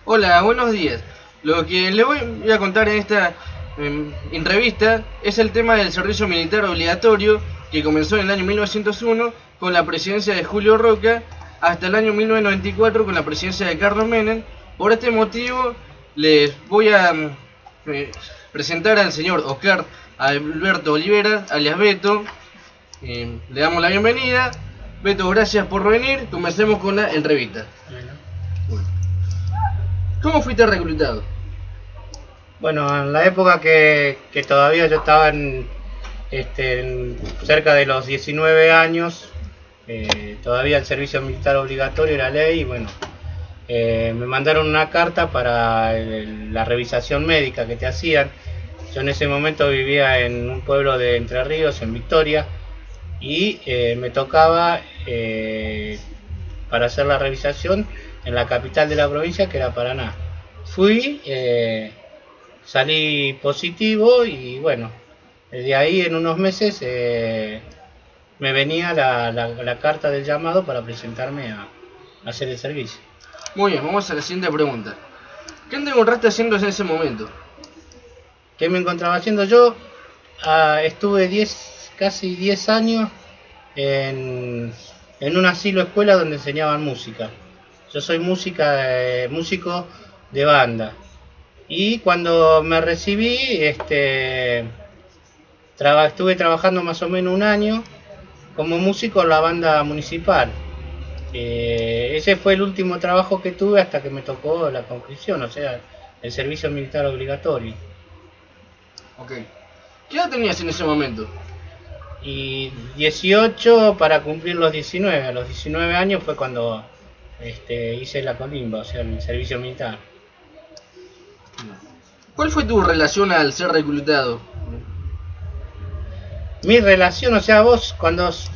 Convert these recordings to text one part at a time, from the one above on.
Hola, buenos días. Lo que le voy a contar en esta entrevista es el tema del servicio militar obligatorio que comenzó en el año 1901 con la presidencia de Julio Roca hasta el año 1994 con la presidencia de Carlos Menem. Por este motivo les voy a presentar al señor Oscar Alberto Olivera, alias Beto. Le damos la bienvenida. Beto, gracias por venir. Comencemos con la entrevista. Bueno. ¿Cómo fuiste reclutado? Bueno, en la época que todavía yo estaba cerca de los 19 años, todavía el servicio militar obligatorio era ley y bueno, me mandaron una carta para la revisación médica que te hacían. Yo en ese momento vivía en un pueblo de Entre Ríos, en Victoria, y me tocaba para hacer la revisación en la capital de la provincia, que era Paraná. Fui, salí positivo y bueno, de ahí en unos meses me venía la carta del llamado para presentarme a hacer el servicio. Muy bien, vamos a la siguiente pregunta. ¿Qué te encontraste haciendo en ese momento? ¿Qué me encontraba haciendo yo? Estuve casi 10 años en un asilo escuela donde enseñaban música. Yo soy músico de banda. Y cuando me recibí, estuve trabajando más o menos un año como músico en la banda municipal. Ese fue el último trabajo que tuve hasta que me tocó la conscripción, o sea, el servicio militar obligatorio. Ok. ¿Qué edad tenías en ese momento? Y 18 para cumplir los 19. A los 19 años fue cuando hice la colimba, o sea, el servicio militar. ¿Cuál fue tu relación al ser reclutado? Mi relación, o sea, vos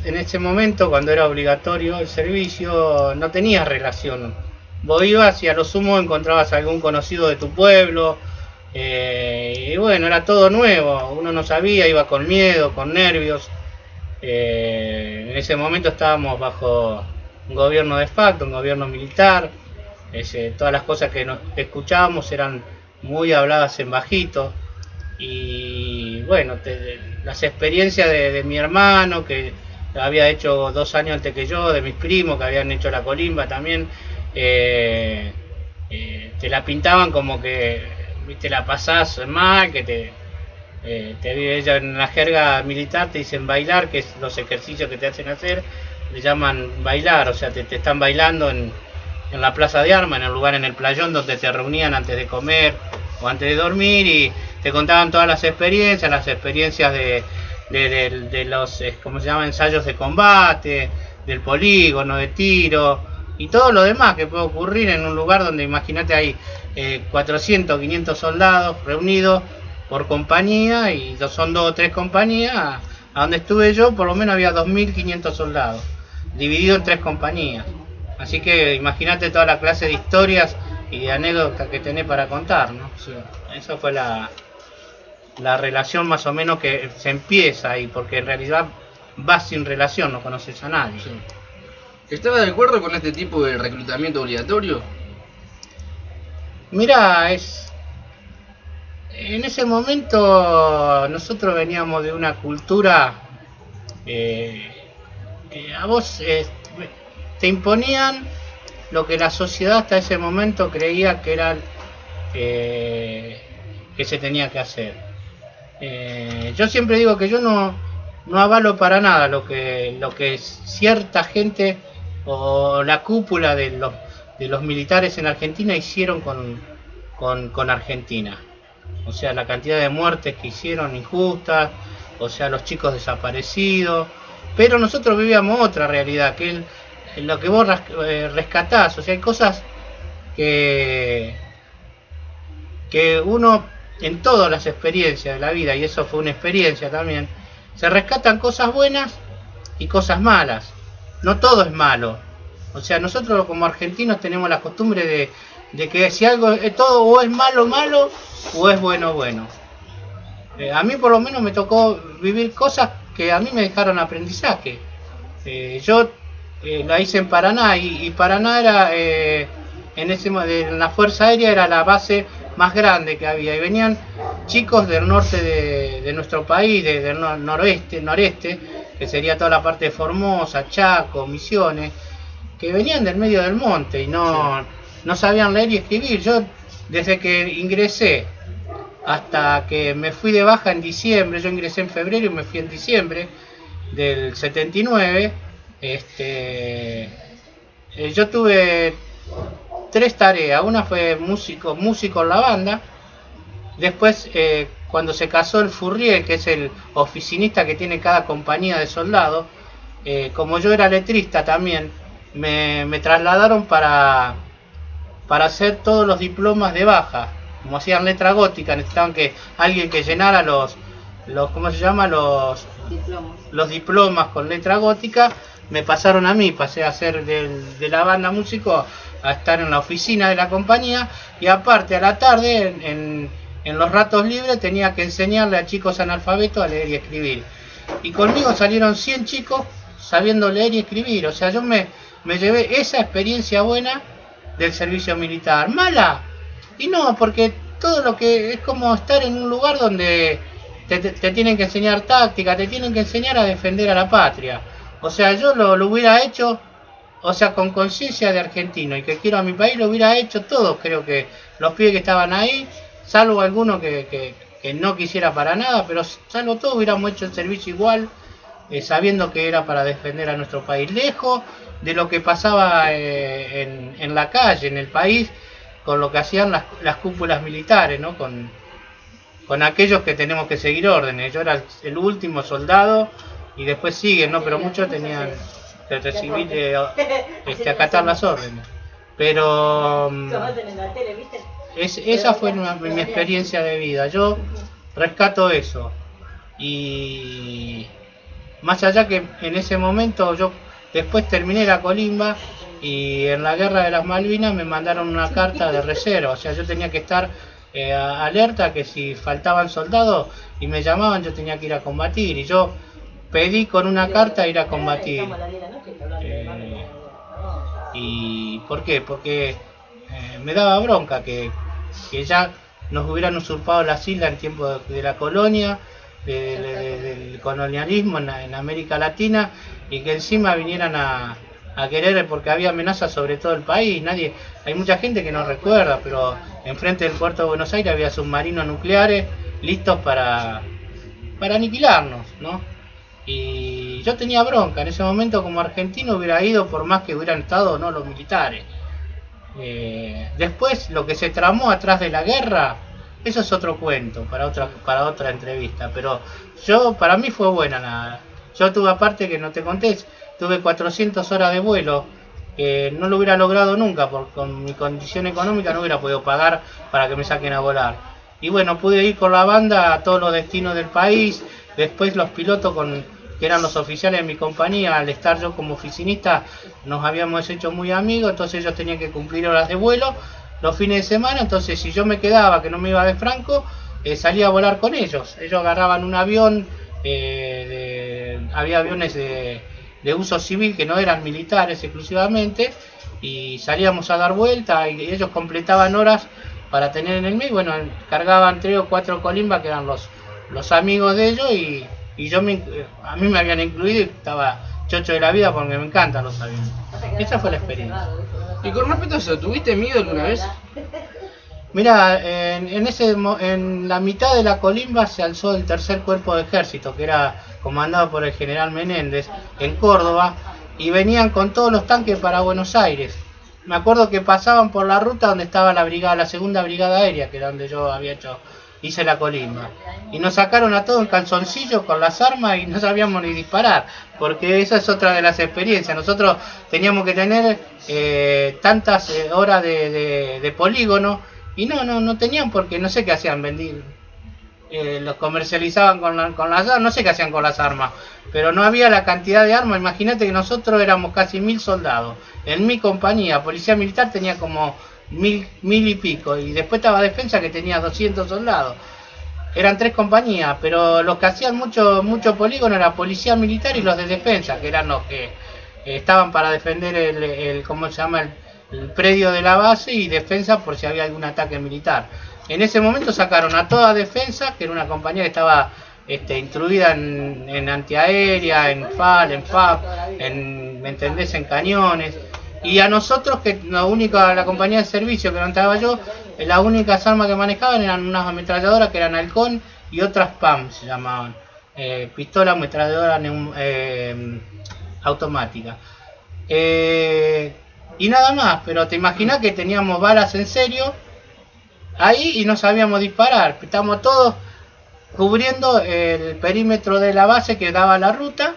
en ese momento, cuando era obligatorio el servicio, no tenías relación. Vos ibas y a lo sumo encontrabas a algún conocido de tu pueblo, y bueno, era todo nuevo, uno no sabía, iba con miedo, con nervios. En ese momento estábamos bajo un gobierno de facto, un gobierno militar. Todas las cosas que escuchábamos eran muy habladas en bajito. Y bueno, las experiencias de mi hermano, que había hecho 2 años antes que yo, de mis primos que habían hecho la colimba también, te la pintaban como que te la pasás mal, que ella en la jerga militar te dicen bailar, que es los ejercicios que te hacen hacer, le llaman bailar, o sea, te están bailando en la plaza de armas, en el lugar, en el playón donde te reunían antes de comer o antes de dormir, y te contaban todas las experiencias de los, ¿cómo se llama?, ensayos de combate, del polígono, de tiro, y todo lo demás que puede ocurrir en un lugar donde, imagínate, hay 400, 500 soldados reunidos por compañía, y son 2 o 3 compañías. A donde estuve yo, por lo menos había 2.500 soldados, divididos en 3 compañías. Así que imagínate toda la clase de historias y de anécdotas que tenés para contar, ¿no? Sí. Eso fue la relación más o menos que se empieza ahí, porque en realidad vas sin relación, no conoces a nadie. Sí. ¿Estás de acuerdo con este tipo de reclutamiento obligatorio? Mirá, en ese momento nosotros veníamos de una cultura que a vos te imponían lo que la sociedad hasta ese momento creía que era que se tenía que hacer. Yo siempre digo que yo no avalo para nada lo que cierta gente o la cúpula de los militares en Argentina hicieron con Argentina. O sea, la cantidad de muertes que hicieron injustas, o sea, los chicos desaparecidos. Pero nosotros vivíamos otra realidad, que es lo que vos rescatás. O sea, hay cosas que uno, en todas las experiencias de la vida, y eso fue una experiencia también, se rescatan cosas buenas y cosas malas. No todo es malo. O sea, nosotros como argentinos tenemos la costumbre de que si algo, todo o es malo o es bueno. A mí por lo menos me tocó vivir cosas que a mí me dejaron aprendizaje. Yo la hice en Paraná y Paraná era en la Fuerza Aérea era la base más grande que había, y venían chicos del norte de nuestro país, del noreste, que sería toda la parte de Formosa, Chaco, Misiones, que venían del medio del monte y no sabían leer y escribir. Yo, desde que ingresé hasta que me fui de baja en diciembre, yo ingresé en febrero y me fui en diciembre del 79, yo tuve 3 tareas. Una fue músico en la banda. Después, cuando se casó el Furriel, que es el oficinista que tiene cada compañía de soldados, como yo era letrista también, me trasladaron para hacer todos los diplomas de baja. Como hacían letra gótica, necesitaban que alguien que llenara los ¿cómo se llama? Los diplomas con letra gótica. Me pasaron a mí, pasé a ser de la banda músico a estar en la oficina de la compañía, y aparte a la tarde en los ratos libres tenía que enseñarle a chicos analfabetos a leer y escribir. Y conmigo salieron 100 chicos sabiendo leer y escribir. O sea, yo me llevé esa experiencia buena del servicio militar. ¿Mala? Y no, porque todo lo que es como estar en un lugar donde te tienen que enseñar táctica, te tienen que enseñar a defender a la patria. O sea, yo lo hubiera hecho, o sea, con conciencia de argentino y que quiero a mi país, lo hubiera hecho todos. Creo que los pibes que estaban ahí, salvo alguno que no quisiera para nada, pero salvo todo, hubiéramos hecho el servicio igual, sabiendo que era para defender a nuestro país, lejos de lo que pasaba en la calle, en el país, con lo que hacían las cúpulas militares, ¿no? Con aquellos que tenemos que seguir órdenes. Yo era el último soldado y después siguen, ¿no? Pero muchos tenían que recibir, acatar las órdenes. Pero esa fue mi experiencia de vida. Yo rescato eso. Y más allá que en ese momento yo después terminé la colimba, y en la guerra de las Malvinas me mandaron una carta de reserva. O sea, yo tenía que estar alerta, que si faltaban soldados y me llamaban, yo tenía que ir a combatir. Y yo pedí con una carta ir a combatir. ¿Y por qué? Porque me daba bronca que ya nos hubieran usurpado las islas en tiempo de la colonia, del colonialismo en América Latina, y que encima vinieran a querer, porque había amenazas sobre todo el país. Hay mucha gente que no recuerda, pero enfrente del puerto de Buenos Aires había submarinos nucleares listos para aniquilarnos, ¿no? Y yo tenía bronca. En ese momento, como argentino, hubiera ido por más que hubieran estado o no los militares. Después, lo que se tramó atrás de la guerra, eso es otro cuento para otra entrevista. Pero para mí fue buena. Yo tuve, aparte que no te conté, tuve 400 horas de vuelo, que no lo hubiera logrado nunca, porque con mi condición económica no hubiera podido pagar para que me saquen a volar. Y bueno, pude ir con la banda a todos los destinos del país. Después los pilotos, que eran los oficiales de mi compañía, al estar yo como oficinista, nos habíamos hecho muy amigos, entonces ellos tenían que cumplir horas de vuelo los fines de semana. Entonces, si yo me quedaba, que no me iba de franco, salía a volar con ellos. Ellos agarraban un avión, había aviones de uso civil que no eran militares exclusivamente, y salíamos a dar vuelta, y ellos completaban horas para tener en el medio. Bueno, cargaban 3 o 4 colimbas que eran los amigos de ellos, y a mí me habían incluido, y estaba chocho de la vida porque me encantan los aviones. Esa fue la experiencia. Y con respecto a eso, ¿tuviste miedo alguna vez? Mira, en la mitad de la colimba se alzó el tercer cuerpo de ejército, que era comandado por el general Menéndez, en Córdoba, y venían con todos los tanques para Buenos Aires. Me acuerdo que pasaban por la ruta donde estaba la segunda brigada aérea, que era donde yo hice la colimba, y nos sacaron a todos en calzoncillos con las armas, y no sabíamos ni disparar, porque esa es otra de las experiencias. Nosotros teníamos que tener tantas horas de polígono, y no tenían, porque no sé qué hacían, los comercializaban con las armas, no sé qué hacían con las armas, pero no había la cantidad de armas. Imagínate que nosotros éramos casi 1000 soldados. En mi compañía, policía militar, tenía como 1000 y pico, y después estaba defensa, que tenía 200 soldados. Eran 3 compañías, pero los que hacían mucho polígono era policía militar y los de defensa, que eran los que estaban para defender ¿cómo se llama? el predio de la base y defensa por si había algún ataque militar. En ese momento sacaron a toda defensa, que era una compañía que estaba instruida en antiaérea, en FAL, en FAP, ¿me entendés?, en cañones. Y a nosotros, que la compañía de servicio que no estaba yo, las únicas armas que manejaban eran unas ametralladoras que eran Halcón y otras PAM se llamaban, pistola ametralladora automática. Y nada más, pero te imaginas que teníamos balas en serio ahí y no sabíamos disparar. Estábamos todos cubriendo el perímetro de la base que daba la ruta,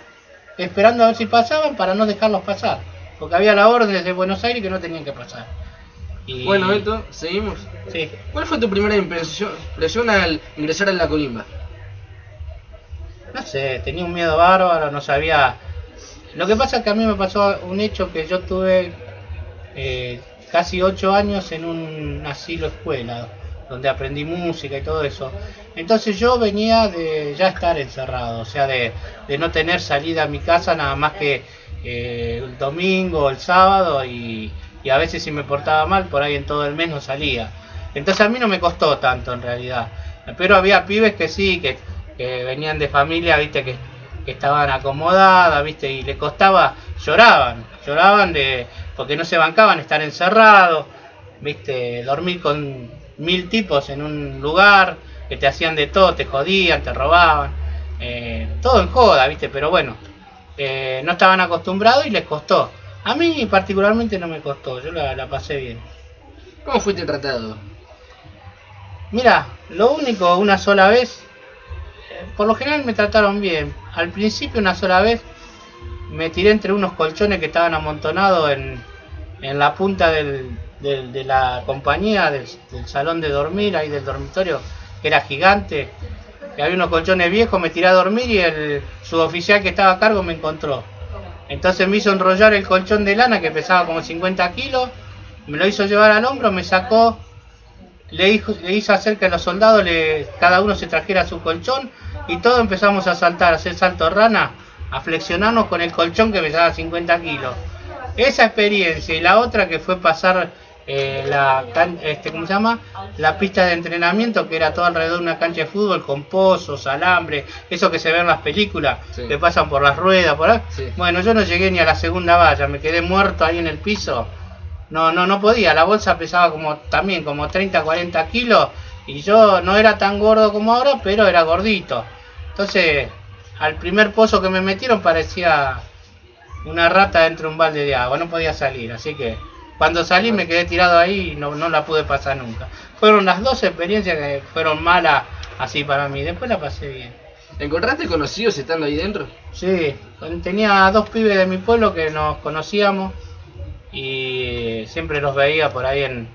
esperando a ver si pasaban para no dejarlos pasar, porque había la orden desde Buenos Aires que no tenían que pasar. Y... Bueno, Beto, seguimos. Sí. ¿Cuál fue tu primera impresión al ingresar en la Colimba? No sé, tenía un miedo bárbaro, no sabía. Lo que pasa es que a mí me pasó un hecho, que yo tuve casi 8 años en un asilo escuela, donde aprendí música y todo eso. Entonces yo venía de ya estar encerrado, o sea, de no tener salida a mi casa nada más que el domingo, el sábado, y a veces si me portaba mal, por ahí en todo el mes no salía. Entonces a mí no me costó tanto en realidad. Pero había pibes que sí, que venían de familia, viste, que estaban acomodadas, viste, y le costaba, lloraban porque no se bancaban estar encerrados, viste, dormir con 1000 tipos en un lugar, que te hacían de todo, te jodían, te robaban, todo en joda, viste, pero bueno, no estaban acostumbrados y les costó. A mí particularmente no me costó, yo la pasé bien. ¿Cómo fuiste tratado? Mira, lo único, una sola vez, por lo general me trataron bien. Al principio, una sola vez, me tiré entre unos colchones que estaban amontonados en la punta de la compañía, del salón de dormir, ahí del dormitorio, que era gigante, que había unos colchones viejos. Me tiré a dormir y el suboficial que estaba a cargo me encontró. Entonces me hizo enrollar el colchón de lana, que pesaba como 50 kilos, me lo hizo llevar al hombro, me sacó, le hizo hacer que los soldados cada uno se trajera su colchón, y todos empezamos a saltar, a hacer salto rana, a flexionarnos con el colchón que pesaba 50 kilos. Esa experiencia, y la otra que fue pasar ¿cómo se llama?, la pista de entrenamiento, que era todo alrededor de una cancha de fútbol con pozos, alambre, eso que se ve en las películas, sí, que pasan por las ruedas, por ahí. Sí. Bueno, yo no llegué ni a la segunda valla, me quedé muerto ahí en el piso. No podía, la bolsa pesaba como 30, 40 kilos, y yo no era tan gordo como ahora, pero era gordito. Entonces, al primer pozo que me metieron parecía una rata dentro de un balde de agua, no podía salir, así que cuando salí me quedé tirado ahí y no la pude pasar nunca. Fueron las 2 experiencias que fueron malas así para mí, después la pasé bien. ¿Encontraste conocidos estando ahí dentro? Sí, tenía 2 pibes de mi pueblo que nos conocíamos y siempre los veía por ahí en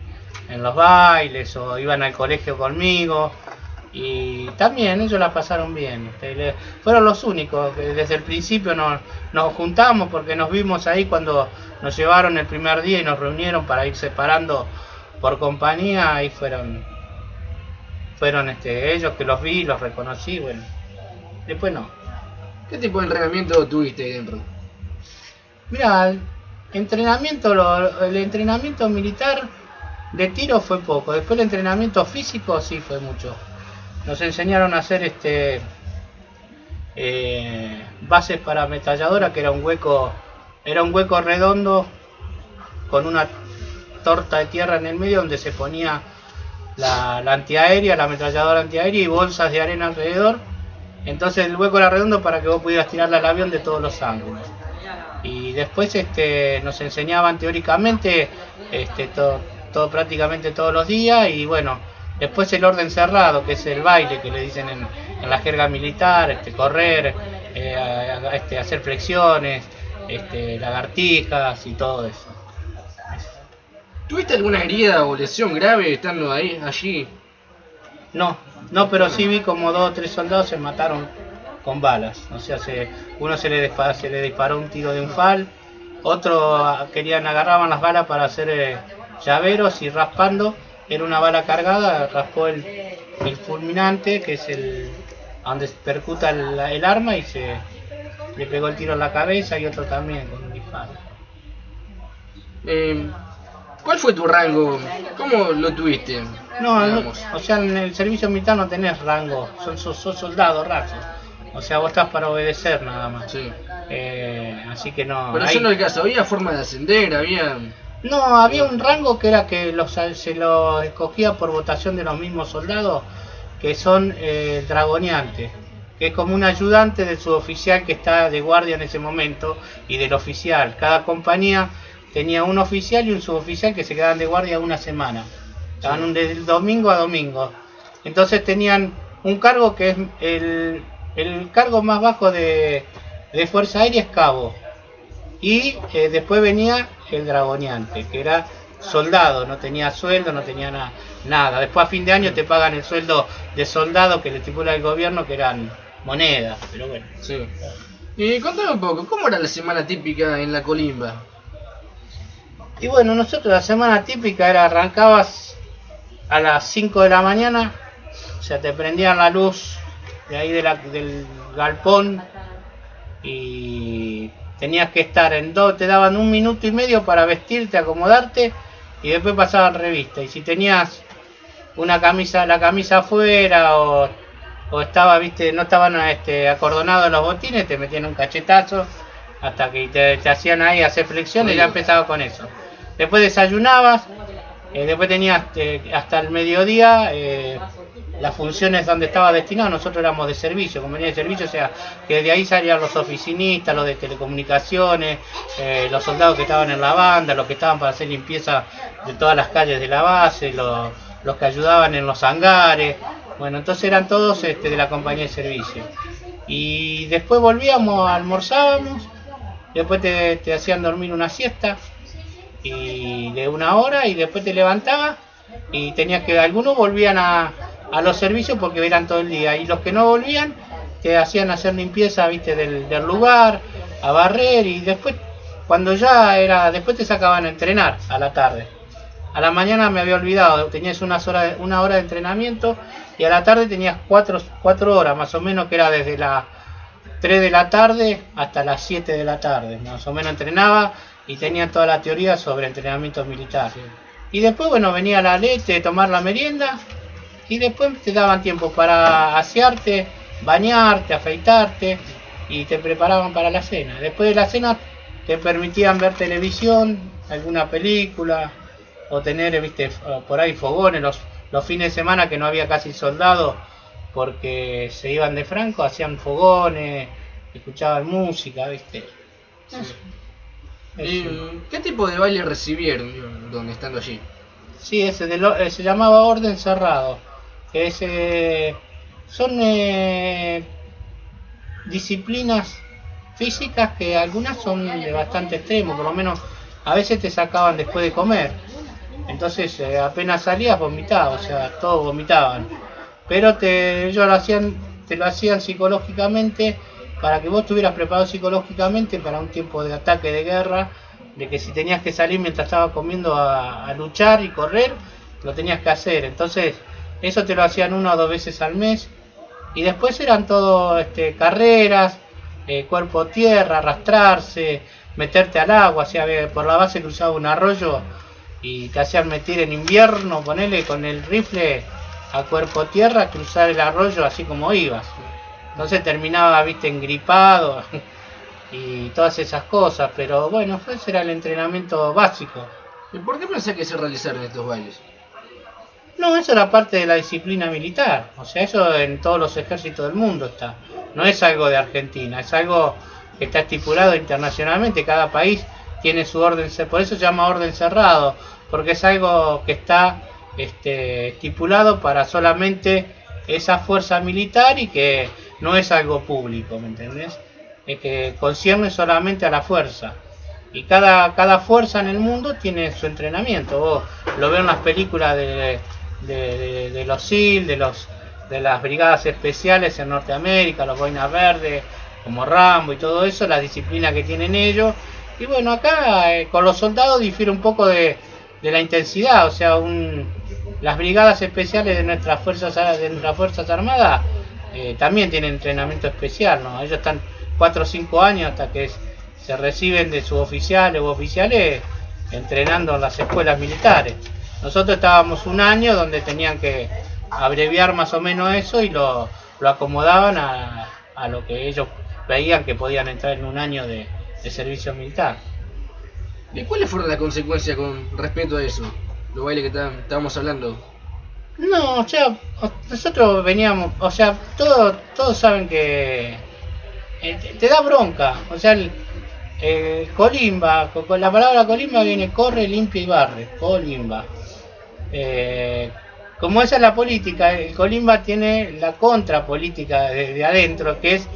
los bailes, o iban al colegio conmigo, y también ellos la pasaron bien. Fueron los únicos que desde el principio nos juntamos, porque nos vimos ahí cuando nos llevaron el primer día y nos reunieron para ir separando por compañía. Ahí fueron ellos, que los vi, los reconocí. Bueno, después no. ¿Qué tipo de entrenamiento tuviste ahí dentro? Mira, el entrenamiento militar de tiro fue poco. Después el entrenamiento físico sí fue mucho. Nos enseñaron a hacer bases para ametralladora, que era un hueco redondo con una torta de tierra en el medio, donde se ponía la antiaérea, la ametralladora antiaérea, y bolsas de arena alrededor. Entonces el hueco era redondo para que vos pudieras tirarle al avión de todos los ángulos. Y después nos enseñaban teóricamente todo prácticamente todos los días. Y bueno, después el orden cerrado, que es el baile, que le dicen en la jerga militar, correr, hacer flexiones, lagartijas y todo eso. ¿Tuviste alguna herida o lesión grave estando allí? No, pero sí vi como 2 o 3 soldados se mataron con balas. O sea, uno se le disparó un tiro de un FAL, otro agarraban las balas para hacer llaveros, y raspando, era una bala cargada, raspó el fulminante, que es donde percuta el arma, y le pegó el tiro en la cabeza, y otro también con un disparo. ¿Cuál fue tu rango? ¿Cómo lo tuviste? No, o sea, en el servicio militar no tenés rango, sos soldado raso. O sea, vos estás para obedecer nada más. Sí. Así que no. Pero yo no el caso, había forma de ascender, había... No, había un rango que era que se lo escogía por votación de los mismos soldados, que son dragoneantes, que es como un ayudante del suboficial que está de guardia en ese momento y del oficial. Cada compañía tenía un oficial y un suboficial que se quedaban de guardia una semana. Estaban del domingo a domingo. Entonces tenían un cargo que es el cargo más bajo de Fuerza Aérea es cabo. Y después venía el dragoneante, que era soldado, no tenía sueldo, no tenía nada. Después a fin de año te pagan el sueldo de soldado que le estipula el gobierno, que eran monedas, pero bueno. Sí. Y contame un poco, ¿cómo era la semana típica en la Colimba? Y bueno, nosotros la semana típica era arrancabas a las 5 de la mañana, o sea, te prendían la luz de ahí del galpón y tenías que estar te daban 1 minuto y medio para vestirte, acomodarte y después pasaban revista. Y si tenías la camisa afuera o estaba, viste, no estaban acordonados los botines, te metían un cachetazo hasta que te hacían ahí hacer flexiones y ya empezaba con eso. Después desayunabas, después tenías hasta el mediodía las funciones donde estaba destinado. Nosotros éramos de servicio, compañía de servicio, o sea, que de ahí salían los oficinistas, los de telecomunicaciones, los soldados que estaban en la banda, los que estaban para hacer limpieza de todas las calles de la base, los que ayudaban en los hangares. Bueno, entonces eran todos de la compañía de servicio. Y después volvíamos, almorzábamos, después te hacían dormir una siesta y de 1 hora y después te levantabas y tenías que, algunos volvían a los servicios porque eran todo el día, y los que no volvían te hacían hacer limpieza, viste, del lugar, a barrer, y después cuando después te sacaban a entrenar a la tarde. A la mañana me había olvidado, tenías 1 hora de entrenamiento y a la tarde tenías 4 horas más o menos, que era desde las 3 de la tarde hasta las 7 de la tarde, más o menos entrenaba y tenía toda la teoría sobre entrenamiento militar. Y después, bueno, venía la leche, tomar la merienda y después te daban tiempo para asearte, bañarte, afeitarte y te preparaban para la cena. Después de la cena te permitían ver televisión, alguna película o tener, viste, por ahí fogones. Los fines de semana que no había casi soldados porque se iban de franco, hacían fogones, escuchaban música, viste. ¿Qué tipo de baile recibieron donde estando allí? Sí, se llamaba orden cerrado. Son disciplinas físicas que algunas son de bastante extremo, por lo menos a veces te sacaban después de comer. Entonces apenas salías vomitabas, o sea, todos vomitaban. Pero te lo hacían psicológicamente, para que vos estuvieras preparado psicológicamente para un tiempo de ataque, de guerra, de que si tenías que salir mientras estabas comiendo a luchar y correr, lo tenías que hacer. Entonces eso te lo hacían 1 o 2 veces al mes, y después eran todo carreras, cuerpo tierra, arrastrarse, meterte al agua. O sea, por la base cruzaba un arroyo y te hacían meter en invierno, ponele con el rifle a cuerpo tierra, cruzar el arroyo así como ibas. Entonces terminaba, viste, engripado y todas esas cosas, pero bueno, ese era el entrenamiento básico. ¿Y por qué pensás que se realizaron estos bailes? No, eso era parte de la disciplina militar, o sea, eso en todos los ejércitos del mundo está. No es algo de Argentina, es algo que está estipulado internacionalmente. Cada país tiene su orden, por eso se llama orden cerrado, porque es algo que está estipulado para solamente esa fuerza militar y que no es algo público, ¿me entendés? Es que concierne solamente a la fuerza. Y cada fuerza en el mundo tiene su entrenamiento. Vos lo ves en las películas de los SEAL, de las brigadas especiales en Norteamérica, los boinas verdes, como Rambo y todo eso, la disciplina que tienen ellos. Y bueno, acá con los soldados difiere un poco de la intensidad. O sea, las brigadas especiales de nuestras fuerzas armadas también tienen entrenamiento especial, ¿no? Ellos están 4 o 5 años hasta que se reciben de suboficiales u oficiales, entrenando en las escuelas militares. Nosotros estábamos un año donde tenían que abreviar más o menos eso y lo acomodaban a lo que ellos veían que podían entrar en un año de servicio militar. ¿Y cuáles fueron las consecuencias con respecto a eso? Los bailes que estábamos hablando. No, o sea, nosotros veníamos, o sea, todos saben que te da bronca, o sea, colimba, con la palabra colimba viene corre, limpia y barre, colimba. Como esa es la política, el colimba tiene la contrapolítica de adentro, que es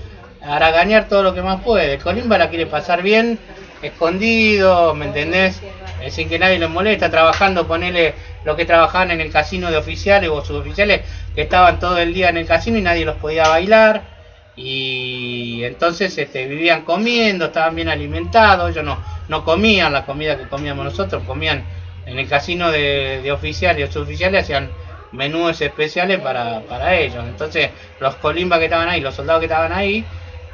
haraganear todo lo que más puede. El colimba la quiere pasar bien, escondido, ¿me entendés? Sin que nadie lo molesta, trabajando, ponele lo que trabajaban en el casino de oficiales o suboficiales, que estaban todo el día en el casino y nadie los podía bailar, y entonces vivían comiendo, estaban bien alimentados. Ellos no comían la comida que comíamos nosotros, comían en el casino de oficiales o suboficiales, hacían menús especiales para ellos. Entonces los colimbas que estaban ahí, los soldados que estaban ahí,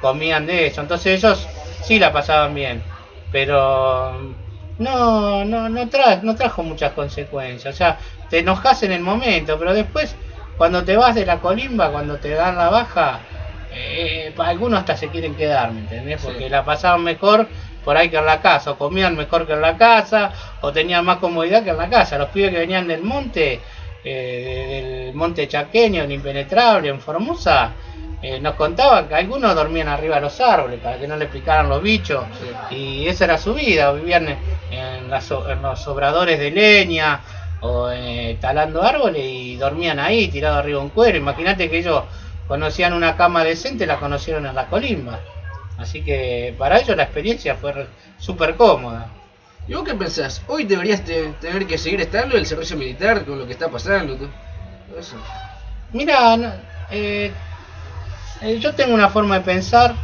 comían de eso. Entonces ellos sí la pasaban bien, pero no trajo muchas consecuencias. O sea, te enojas en el momento, pero después cuando te vas de la colimba, cuando te dan la baja, algunos hasta se quieren quedar, ¿me entendés? Porque sí, la pasaban mejor por ahí que en la casa, o comían mejor que en la casa, o tenían más comodidad que en la casa. Los pibes que venían del monte chaqueño, en Impenetrable, en Formosa, nos contaban que algunos dormían arriba de los árboles para que no les picaran los bichos, sí, y esa era su vida. Vivían en los obradores de leña o talando árboles y dormían ahí tirados arriba de un cuero. Imagínate que ellos conocían una cama decente, la conocieron en la colimba, así que para ellos la experiencia fue súper cómoda. ¿Y vos qué pensás? ¿Hoy deberías tener que seguir estando en el servicio militar con lo que está pasando? Todo eso. Mira, yo tengo una forma de pensar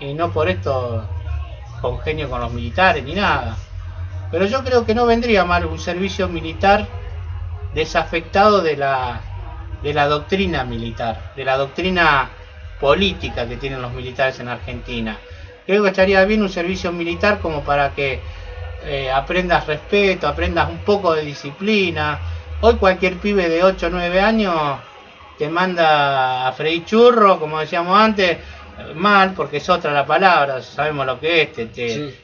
y no por esto congenio con los militares ni nada, pero yo creo que no vendría mal un servicio militar desafectado de la doctrina militar, de la doctrina política que tienen los militares en Argentina. Creo que estaría bien un servicio militar como para que aprendas respeto, aprendas un poco de disciplina. Hoy cualquier pibe de 8 o 9 años te manda a freír churro, como decíamos antes, mal, porque es otra la palabra, sabemos lo que es,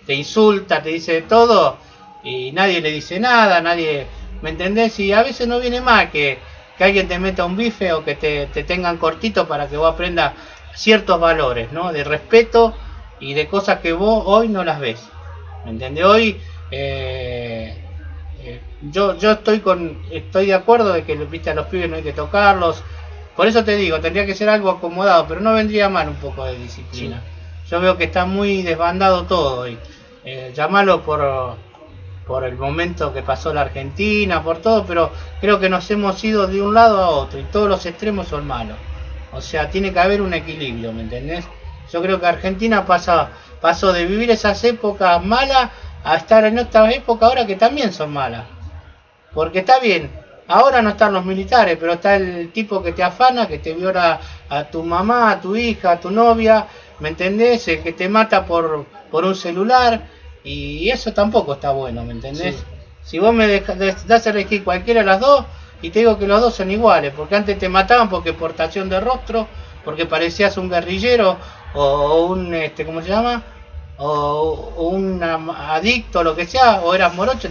te insulta, te dice de todo y nadie le dice nada, nadie, ¿me entendés? Y a veces no viene mal que alguien te meta un bife o que te tengan cortito para que vos aprendas ciertos valores, ¿no? De respeto y de cosas que vos hoy no las ves, ¿me entendés? Hoy yo estoy de acuerdo de que, viste, a los pibes no hay que tocarlos. Por eso te digo, tendría que ser algo acomodado, pero no vendría mal un poco de disciplina. Sí. Yo veo que está muy desbandado todo hoy. Llámalo por el momento que pasó la Argentina, por todo, pero creo que nos hemos ido de un lado a otro y todos los extremos son malos. O sea, tiene que haber un equilibrio, ¿me entendés? Yo creo que Argentina pasó de vivir esas épocas malas a estar en otras épocas ahora que también son malas. Porque está bien, ahora no están los militares, pero está el tipo que te afana, que te viola a tu mamá, a tu hija, a tu novia, ¿me entendés? El que te mata por un celular, y eso tampoco está bueno, ¿me entendés? Sí. Si vos me das a elegir cualquiera de las dos, y te digo que los dos son iguales, porque antes te mataban porque portación de rostro, porque parecías un guerrillero, o un, ¿cómo se llama? O un adicto, lo que sea, o eras morocho,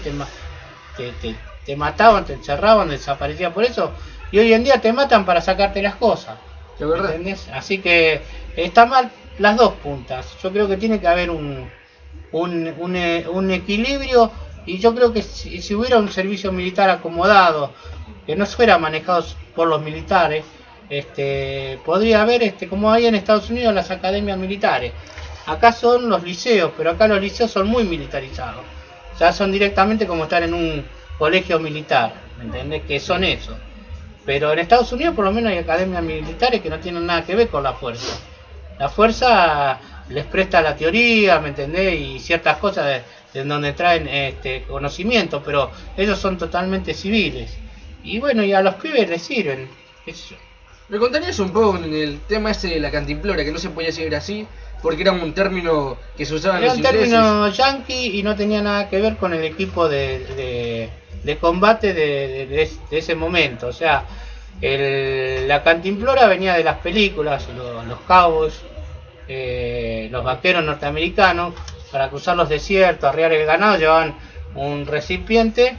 te mataban, te encerraban, desaparecían por eso, y hoy en día te matan para sacarte las cosas, ¿entendés? Así que está mal las dos puntas. Yo creo que tiene que haber un equilibrio, y yo creo que si hubiera un servicio militar acomodado, que no fuera manejado por los militares, podría haber, como hay en Estados Unidos, las academias militares. Acá son los liceos, pero acá los liceos son muy militarizados. Ya son directamente como estar en un colegio militar, ¿me entendés? Que son eso. Pero en Estados Unidos por lo menos hay academias militares que no tienen nada que ver con la fuerza. La fuerza les presta la teoría, ¿me entendés? Y ciertas cosas de donde traen conocimiento, pero ellos son totalmente civiles. Y bueno, y a los pibes les sirven, qué sé yo. ¿Me contarías un poco en el tema ese de la cantimplora, que no se podía decir así, porque era un término que se usaba en Era los un ingleses? término yanqui y no tenía nada que ver con el equipo de combate de ese momento. O sea, la cantimplora venía de las películas, los cowboys, los vaqueros norteamericanos, para cruzar los desiertos, arriar el ganado, llevaban un recipiente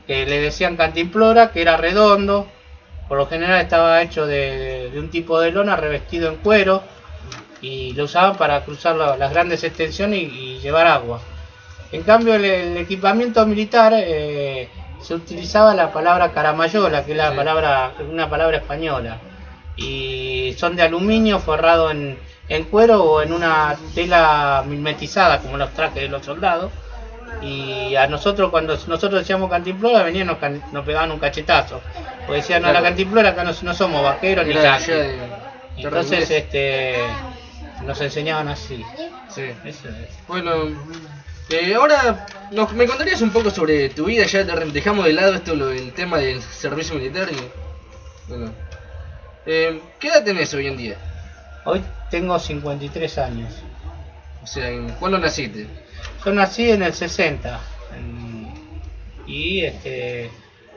que le decían cantimplora, que era redondo, por lo general estaba hecho de un tipo de lona revestido en cuero, y lo usaban para cruzar las grandes extensiones y llevar agua. En cambio, el equipamiento militar se utilizaba la palabra caramayola, que es una palabra española, y son de aluminio forrado en cuero o en una tela mimetizada, como los trajes de los soldados. Y a nosotros, cuando nosotros decíamos cantimplora, venían nos pegaban un cachetazo, porque decían, no, la cantimplora acá no somos vaqueros ni yanquis. Entonces nos enseñaban así. Sí. Eso es. Bueno, ahora me contarías un poco sobre tu vida. Ya dejamos de lado el tema del servicio militar. Bueno, ¿qué edad tenés hoy en día? Hoy tengo 53 años. O sea, ¿cuándo naciste? Yo nací en el 60 y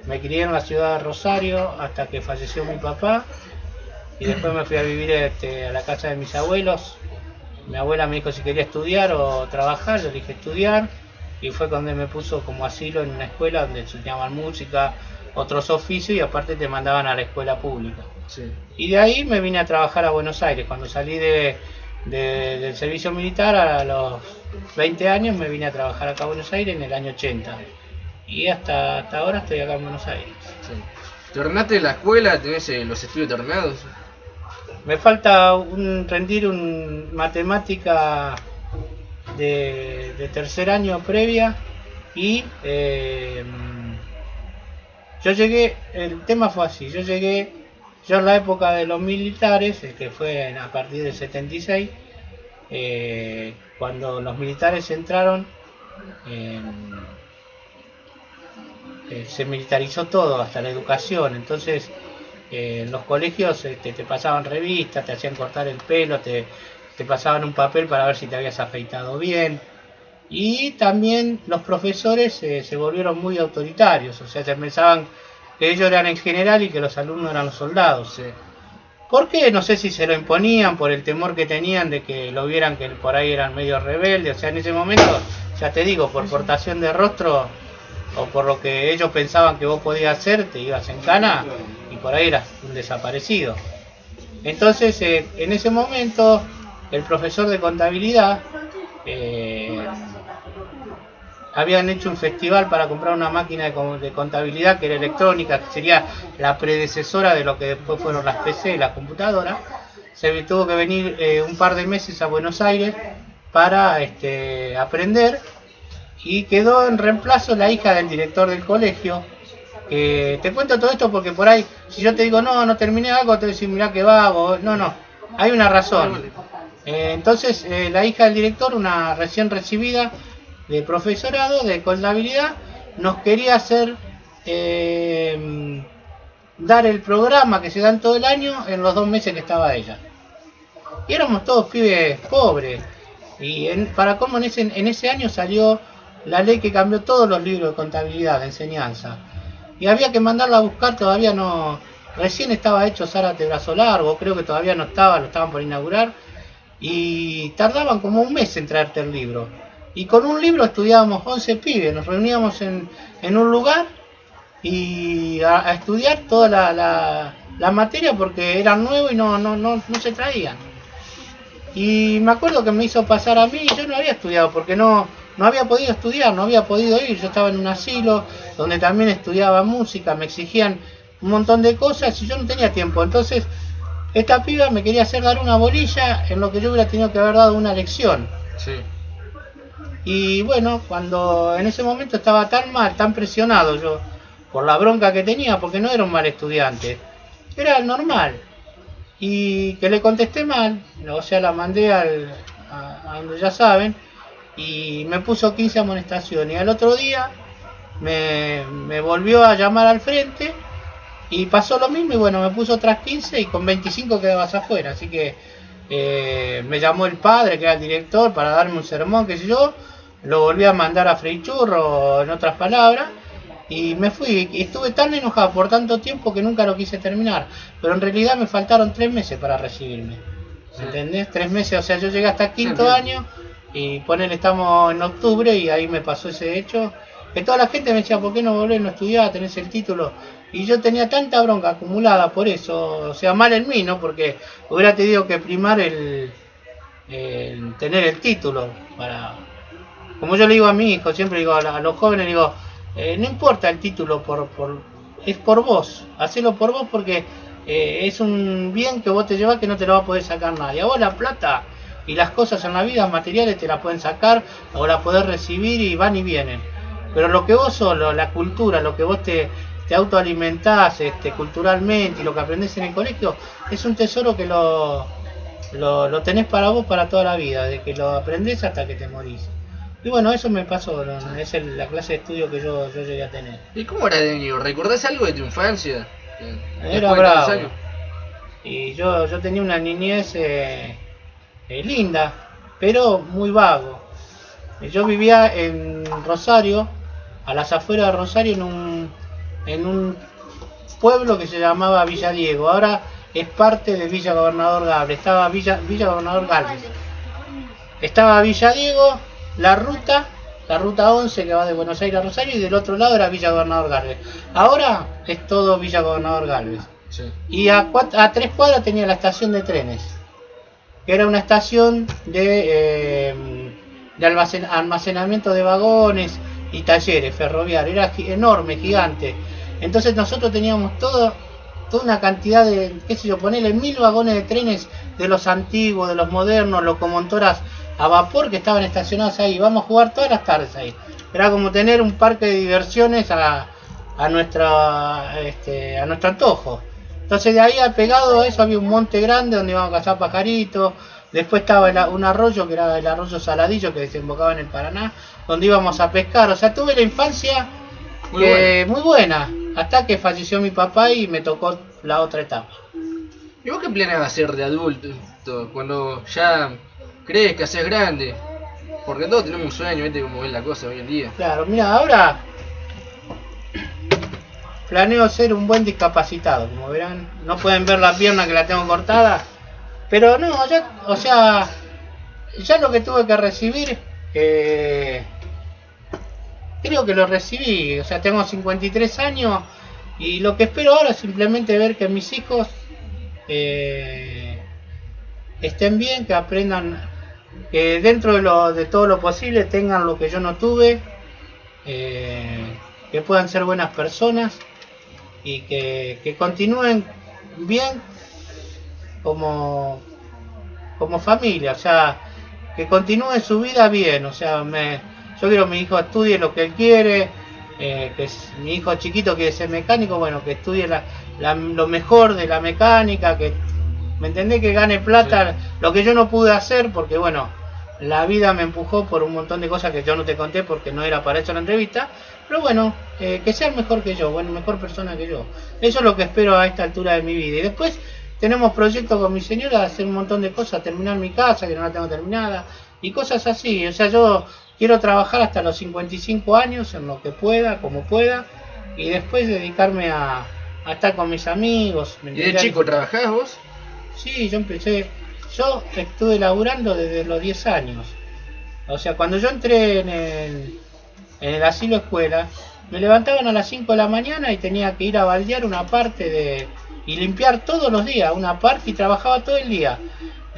me crié en la ciudad de Rosario hasta que falleció mi papá, y después me fui a vivir a la casa de mis abuelos. Mi abuela me dijo si quería estudiar o trabajar, yo dije estudiar, y fue cuando me puso como asilo en una escuela donde enseñaban música, otros oficios, y aparte te mandaban a la escuela pública. Sí. Y de ahí me vine a trabajar a Buenos Aires. Cuando salí del servicio militar a los 20 años me vine a trabajar acá a Buenos Aires en el año 80. Y hasta ahora estoy acá en Buenos Aires. Sí. ¿Terminaste la escuela? ¿Tenés los estudios terminados? Me falta rendir un matemática de tercer año previa y yo llegué, el tema fue así, yo en la época de los militares, que fue a partir del 76, cuando los militares entraron, se militarizó todo, hasta la educación. Entonces en los colegios te pasaban revistas, te hacían cortar el pelo, te pasaban un papel para ver si te habías afeitado bien. Y también los profesores se volvieron muy autoritarios, o sea, se pensaban que ellos eran en general y que los alumnos eran los soldados. ¿Por qué? No sé si se lo imponían por el temor que tenían de que lo vieran que por ahí eran medio rebeldes. O sea, en ese momento, ya te digo, por portación de rostro o por lo que ellos pensaban que vos podías hacer, te ibas en cana y por ahí eras un desaparecido. Entonces, en ese momento, el profesor de contabilidad habían hecho un festival para comprar una máquina de contabilidad que era electrónica, que sería la predecesora de lo que después fueron las PC y las computadoras. Se tuvo que venir un par de meses a Buenos Aires para aprender, y quedó en reemplazo la hija del director del colegio. Te cuento todo esto porque por ahí, si yo te digo no terminé algo, te voy a decir mirá que vago. No, hay una razón. Entonces la hija del director, una recién recibida de profesorado de contabilidad, nos quería hacer dar el programa que se dan todo el año en los 2 meses que estaba ella. Y éramos todos pibes pobres, y para cómo en ese año salió la ley que cambió todos los libros de contabilidad, de enseñanza, y había que mandarla a buscar. Todavía no, recién estaba hecho Zárate Brazo Largo, creo que todavía no estaba, lo estaban por inaugurar, y tardaban como un mes en traerte el libro. Y con un libro estudiábamos 11 pibes, nos reuníamos en un lugar y a estudiar toda la materia, porque eran nuevos y no se traían. Y me acuerdo que me hizo pasar a mí, yo no había estudiado porque no había podido estudiar, no había podido ir. Yo estaba en un asilo donde también estudiaba música, me exigían un montón de cosas y yo no tenía tiempo. Entonces esta piba me quería hacer dar una bolilla en lo que yo hubiera tenido que haber dado una lección. Sí. Y bueno, cuando en ese momento estaba tan mal, tan presionado yo por la bronca que tenía, porque no era un mal estudiante, era normal, y que le contesté mal, o sea, la mandé a donde ya saben, y me puso 15 amonestaciones. Y al otro día me volvió a llamar al frente Y pasó lo mismo y bueno, me puso otras 15 y con 25 quedabas afuera. Así que me llamó el padre, que era el director, para darme un sermón, qué sé yo. Lo volví a mandar a Freichurro, en otras palabras. Y me fui, y estuve tan enojado por tanto tiempo que nunca lo quise terminar. Pero en realidad me faltaron 3 meses para recibirme. Sí. ¿Entendés? 3 meses, o sea, yo llegué hasta quinto Sí, año y ponele, estamos en octubre y ahí me pasó ese hecho. Que toda la gente me decía, ¿por qué no volvés, no estudiar, tenés el título? Y yo tenía tanta bronca acumulada por eso, o sea, mal en mí, ¿no? Porque hubiera tenido que primar el tener el título para... Como yo le digo a mi hijo, siempre digo a los jóvenes, digo, no importa el título, es por vos, hacelo por vos porque es un bien que vos te llevas que no te lo va a poder sacar nadie. A vos la plata y las cosas en la vida materiales te la pueden sacar o la podés recibir y van y vienen. Pero lo que vos solo, la cultura, lo que vos te autoalimentás culturalmente y lo que aprendés en el colegio, es un tesoro que lo tenés para vos para toda la vida, de que lo aprendés hasta que te morís. Y bueno, eso me pasó, ¿no? Es la clase de estudio que yo llegué a tener. ¿Y cómo era de niño? ¿Recordás algo de tu infancia? Era bravo. Y yo tenía una niñez linda, pero muy vago. Yo vivía en Rosario, a las afueras de Rosario, en un pueblo que se llamaba Villa Diego. Ahora es parte de Villa Gobernador Galvez. Estaba Villa Gobernador Galvez. Estaba Villa Diego, la ruta 11 que va de Buenos Aires a Rosario, y del otro lado era Villa Gobernador Galvez. Ahora es todo Villa Gobernador Galvez. Sí. Y a 3 cuadras tenía la estación de trenes, que era una estación de almacenamiento de vagones y talleres ferroviarios. Era enorme, gigante. Entonces nosotros teníamos toda una cantidad de, qué sé yo, ponerle 1000 vagones de trenes, de los antiguos, de los modernos, locomotoras a vapor que estaban estacionados ahí. Vamos a jugar todas las tardes ahí. Era como tener un parque de diversiones a nuestro antojo. Entonces de ahí pegado a eso había un monte grande donde íbamos a cazar pajaritos. Después estaba un arroyo que era el arroyo Saladillo, que desembocaba en el Paraná, donde íbamos a pescar. O sea, tuve la infancia muy buena, hasta que falleció mi papá y me tocó la otra etapa. ¿Y vos qué planeas hacer de adulto cuando ya crees que seas grande? Porque todos tenemos un sueño, ¿viste cómo es la cosa hoy en día? Claro, mira, ahora planeo ser un buen discapacitado, como verán. No pueden ver la pierna que la tengo cortada, pero no, ya lo que tuve que recibir, creo que lo recibí. O sea, tengo 53 años y lo que espero ahora es simplemente ver que mis hijos estén bien, que aprendan, que dentro de todo lo posible tengan lo que yo no tuve, que puedan ser buenas personas y que continúen bien como familia. O sea, que continúen su vida bien. O sea, yo quiero que mi hijo estudie lo que él quiere, mi hijo chiquito quiere ser mecánico, bueno, que estudie lo mejor de la mecánica, que, ¿me entendés? Que gane plata, sí. Lo que yo no pude hacer porque, bueno, la vida me empujó por un montón de cosas que yo no te conté porque no era para eso la entrevista, pero bueno, que sea mejor que yo, bueno, mejor persona que yo. Eso es lo que espero a esta altura de mi vida. Y después tenemos proyectos con mi señora de hacer un montón de cosas, terminar mi casa, que no la tengo terminada, y cosas así. O sea, yo quiero trabajar hasta los 55 años en lo que pueda, como pueda, y después dedicarme a estar con mis amigos. ¿Y de chico trabajás vos? Sí, yo estuve laburando desde los 10 años. O sea, cuando yo entré en el asilo escuela, me levantaban a las 5 de la mañana y tenía que ir a baldear una parte y limpiar todos los días una parte, y trabajaba todo el día.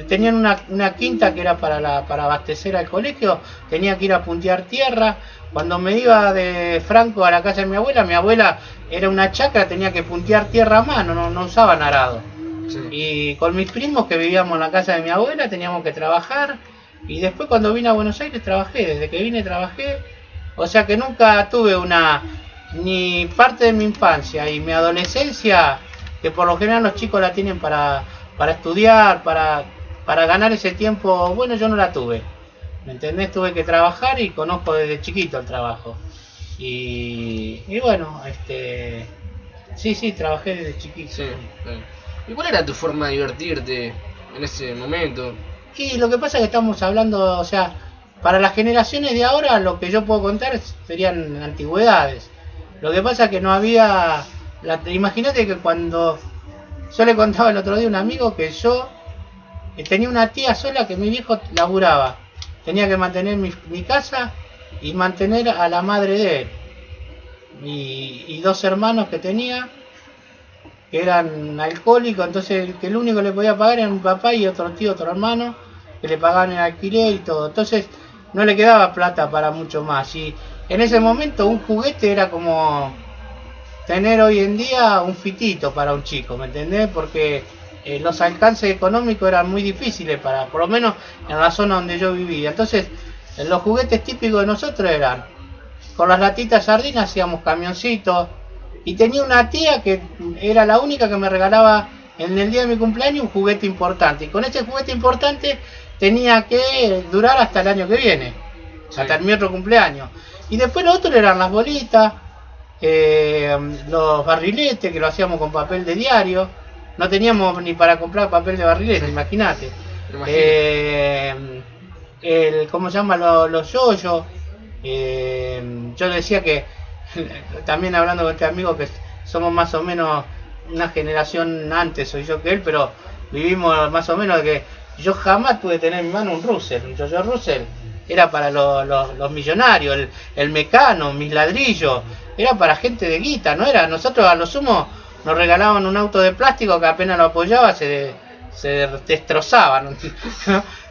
Tenían una quinta que era para abastecer al colegio, tenía que ir a puntear tierra. Cuando me iba de Franco a la casa de mi abuela era una chacra, tenía que puntear tierra a mano, no usaban arado. Sí. Y con mis primos que vivíamos en la casa de mi abuela teníamos que trabajar, y después cuando vine a Buenos Aires trabajé, desde que vine trabajé. O sea que nunca tuve ni parte de mi infancia y mi adolescencia, que por lo general los chicos la tienen para estudiar, para ganar ese tiempo. Bueno, yo no la tuve, ¿me entendés? Tuve que trabajar y conozco desde chiquito el trabajo. Y bueno, Sí, trabajé desde chiquito. Sí, claro. ¿Y cuál era tu forma de divertirte en ese momento? Y lo que pasa es que estamos hablando, o sea, para las generaciones de ahora lo que yo puedo contar serían antigüedades. Lo que pasa es que no había... Imagínate que cuando... Yo le contaba el otro día a un amigo que yo tenía una tía sola que mi viejo laburaba. Tenía que mantener mi casa y mantener a la madre de él. Y dos hermanos que tenía, que eran alcohólicos, entonces que el único que le podía pagar era mi papá y otro tío, otro hermano, que le pagaban el alquiler y todo. Entonces no le quedaba plata para mucho más. Y en ese momento un juguete era como tener hoy en día un fitito para un chico, ¿me entendés? Porque los alcances económicos eran muy difíciles, por lo menos en la zona donde yo vivía. Entonces los juguetes típicos de nosotros eran, con las latitas de sardinas hacíamos camioncitos, y tenía una tía que era la única que me regalaba en el día de mi cumpleaños un juguete importante, y con ese juguete importante tenía que durar hasta el año que viene, sí, hasta mi otro cumpleaños. Y después los otros eran las bolitas, los barriletes, que lo hacíamos con papel de diario, no teníamos ni para comprar papel de barrilete, imagínate. ¿Cómo se llama? Los yoyos. Yo decía que, también hablando con este amigo, que somos más o menos una generación antes, soy yo que él, pero vivimos más o menos que yo jamás pude tener en mi mano un yo Russell. Era para los millonarios, el Mecano, mis ladrillos, era para gente de guita, no era. Nosotros a lo sumo nos regalaban un auto de plástico que apenas lo apoyaba se destrozaba, ¿no?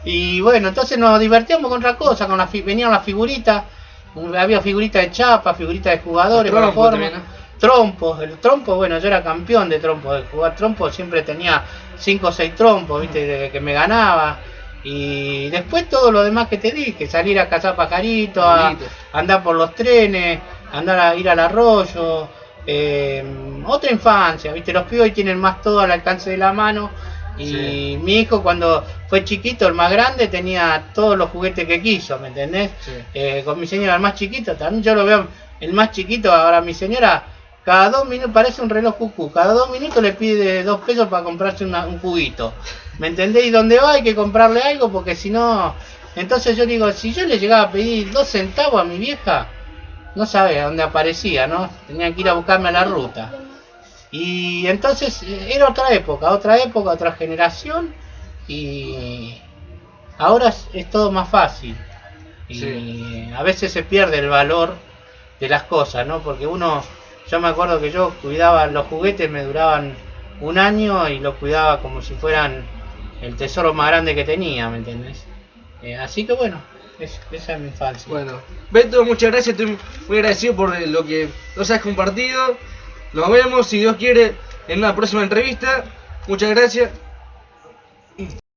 Y bueno, entonces nos divertíamos con otra cosa, venían las figuritas, había figuritas de chapa, figuritas de jugadores, trompos, el trompo, bueno, yo era campeón de trompos, de jugar trompo siempre tenía 5 o 6 trompos, viste, que me ganaba. Y después todo lo demás que te dije, salir a cazar pajaritos, a andar por los trenes, a ir al arroyo, otra infancia, viste, los pibes hoy tienen más todo al alcance de la mano. Y sí, mi hijo cuando fue chiquito, el más grande, tenía todos los juguetes que quiso, ¿me entendés? Sí. Con mi señora, el más chiquito, también yo lo veo, el más chiquito, ahora mi señora, cada 2 minutos, parece un reloj cucú, cada 2 minutos le pide 2 pesos para comprarse un juguito, ¿me entendés? Y donde va hay que comprarle algo, porque si no... Entonces yo digo, si yo le llegaba a pedir 2 centavos a mi vieja, no sabe a dónde aparecía, ¿no? Tenía que ir a buscarme a la ruta. Y entonces era otra época, otra generación, y ahora es todo más fácil. Y sí, a veces se pierde el valor de las cosas, ¿no? Porque yo me acuerdo que yo cuidaba los juguetes, me duraban 1 año y los cuidaba como si fueran el tesoro más grande que tenía, ¿me entendés? Así que bueno, esa es mi infancia. Bueno, Beto, muchas gracias, estoy muy agradecido por lo que nos has compartido. Nos vemos, si Dios quiere, en una próxima entrevista. Muchas gracias.